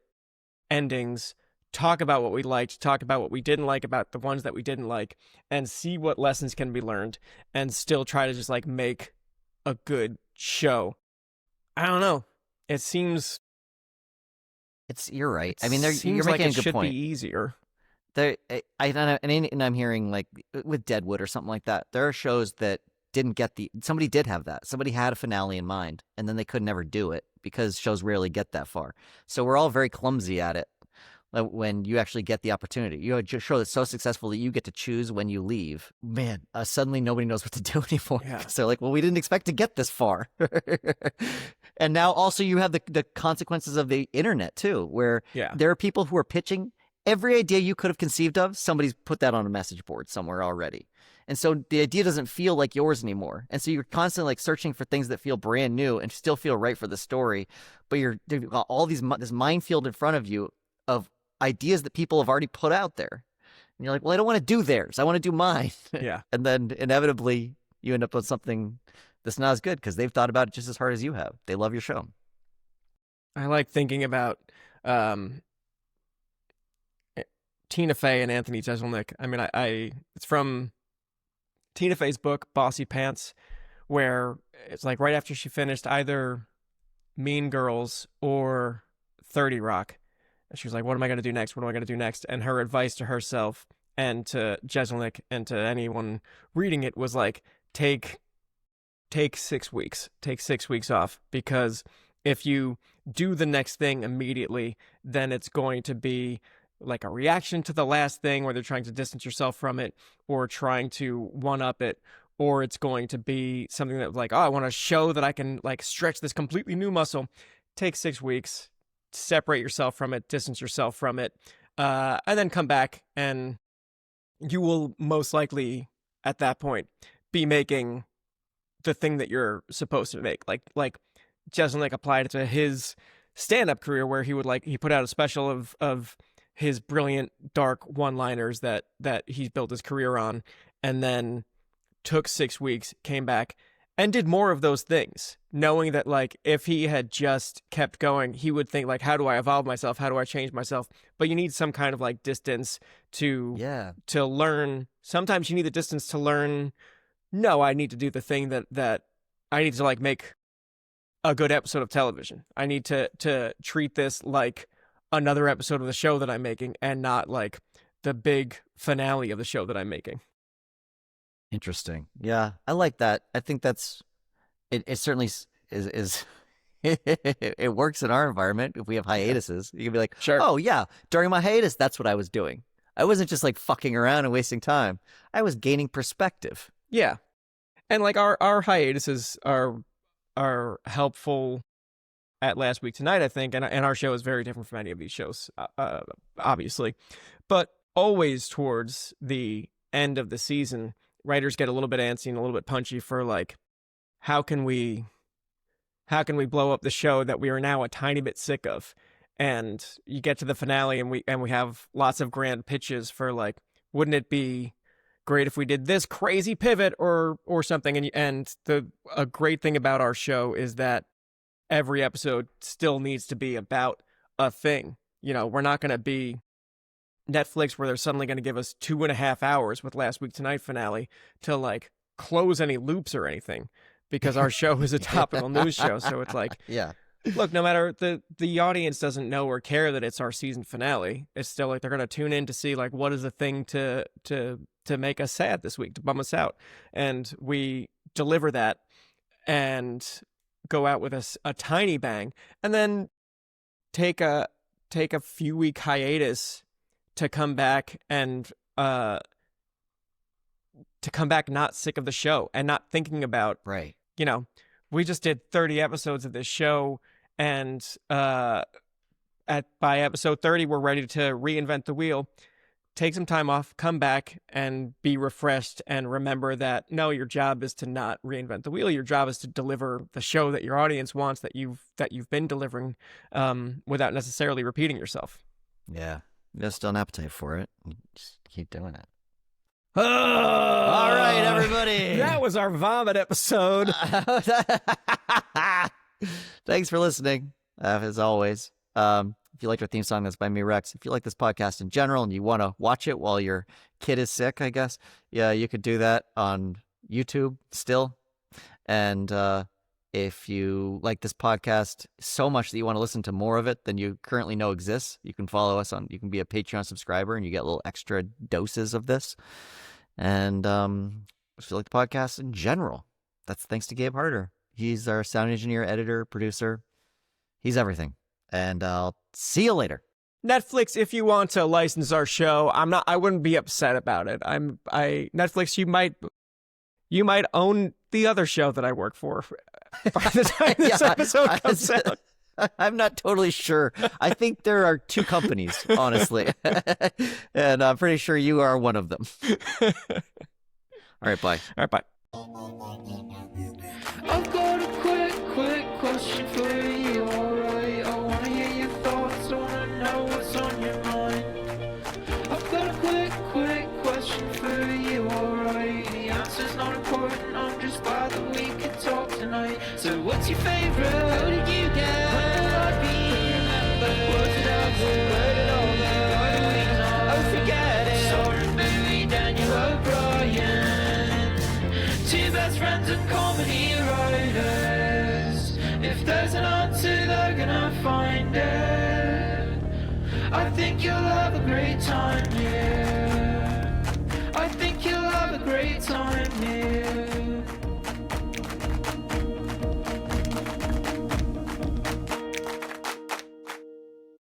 endings, talk about what we liked, talk about what we didn't like about the ones that we didn't like, and see what lessons can be learned, and still try to just like make a good show. I don't know. It seems. You're right. I mean, you're making like a good should point. Be easier. And I'm hearing like with Deadwood or something like that. There are shows that didn't get somebody did have that. Somebody had a finale in mind, and then they could never do it because shows rarely get that far. So we're all very clumsy at it when you actually get the opportunity. You have a show that's so successful that you get to choose when you leave. Man, suddenly nobody knows what to do anymore. Yeah. So like, well, we didn't expect to get this far. And now also you have the consequences of the internet too, where there are people who are pitching every idea you could have conceived of. Somebody's put that on a message board somewhere already. And so the idea doesn't feel like yours anymore. And so you're constantly like searching for things that feel brand new and still feel right for the story. But you've got all this minefield in front of you of ideas that people have already put out there. And you're like, well, I don't want to do theirs. I want to do mine. Yeah. And then inevitably you end up with something that's not as good because they've thought about it just as hard as you have. They love your show. I like thinking about Tina Fey and Anthony Jeselnik. I mean, it's from Tina Fey's book, Bossy Pants, where it's like right after she finished either Mean Girls or 30 Rock. And she was like, what am I going to do next? What am I going to do next? And her advice to herself and to Jeselnik and to anyone reading it was like, take 6 weeks. Take 6 weeks off, because if you do the next thing immediately, then it's going to be like a reaction to the last thing where they're trying to distance yourself from it or trying to one-up it, or it's going to be something that like, oh, I want to show that I can like stretch this completely new muscle. Take 6 weeks, separate yourself from it, distance yourself from it, and then come back, and you will most likely at that point be making the thing that you're supposed to make. Like Jeselnik applied it to his stand-up career, where he put out a special of his brilliant dark one-liners that he's built his career on, and then took 6 weeks, came back, and did more of those things, knowing that like if he had just kept going, he would think like, how do I evolve myself? How do I change myself? But you need some kind of like distance to learn. Sometimes you need the distance to learn, no, I need to do the thing that I need to like make a good episode of television. I need to treat this like another episode of the show that I'm making, and not like the big finale of the show that I'm making. Interesting. Yeah, I like that. I think that's it certainly is it works in our environment. If we have hiatuses, you can be like, Sure. oh yeah, during my hiatus, that's what I was doing. I wasn't just like fucking around and wasting time. I was gaining perspective. Yeah. And like our hiatuses are helpful at Last Week Tonight, I think, and our show is very different from any of these shows, obviously. But always towards the end of the season, writers get a little bit antsy and a little bit punchy for like, how can we blow up the show that we are now a tiny bit sick of? And you get to the finale and we have lots of grand pitches for like, wouldn't it be great if we did this crazy pivot or something? And a great thing about our show is that every episode still needs to be about a thing. You know, we're not going to be Netflix where they're suddenly going to give us 2.5 hours with Last Week Tonight finale to like close any loops or anything, because our show is a topical news show. So it's like, Yeah. look, no matter the audience doesn't know or care that it's our season finale, it's still like they're going to tune in to see like, what is the thing to make us sad this week, to bum us out. And we deliver that and go out with a tiny bang, and then take a few week hiatus to come back and not sick of the show and not thinking about, Right. you know, we just did 30 episodes of this show, and by episode 30 we're ready to reinvent the wheel. Take some time off, come back and be refreshed, and remember that no, your job is to not reinvent the wheel. Your job is to deliver the show that your audience wants, that you've been delivering, without necessarily repeating yourself. Yeah. There's still an appetite for it. You just keep doing it. All All right, everybody. That was our vomit episode. Thanks for listening, as always. If you liked our theme song, that's by me, Rex. If you like this podcast in general and you want to watch it while your kid is sick, I guess, yeah, you could do that on YouTube still. And if you like this podcast so much that you want to listen to more of it than you currently know exists, you can follow us on, you can be a Patreon subscriber and you get little extra doses of this. And if you like the podcast in general, that's thanks to Gabe Harder. He's our sound engineer, editor, producer. He's everything. And I'll see you later. Netflix, if you want to license our show, I wouldn't be upset about it. Netflix, you might own the other show that I work for by the time this episode comes out. I'm not totally sure. I think there are two companies, honestly. And I'm pretty sure you are one of them. All right, bye. All right, bye. I've got a quick question for you, alright? I wanna hear your thoughts, I wanna know what's on your mind. I've got a quick question for you, alright? The answer's not important, I'm just glad that we could talk tonight. So what's your favourite? Who did you get? When will I be remembered? Was it ever? Where did all the other weeks on? Oh, forget it. Soren, Bowie, Daniel O'Brien, two best friends and comedy writers. If there's an answer, they're gonna find it. I think you'll have a great time, yeah.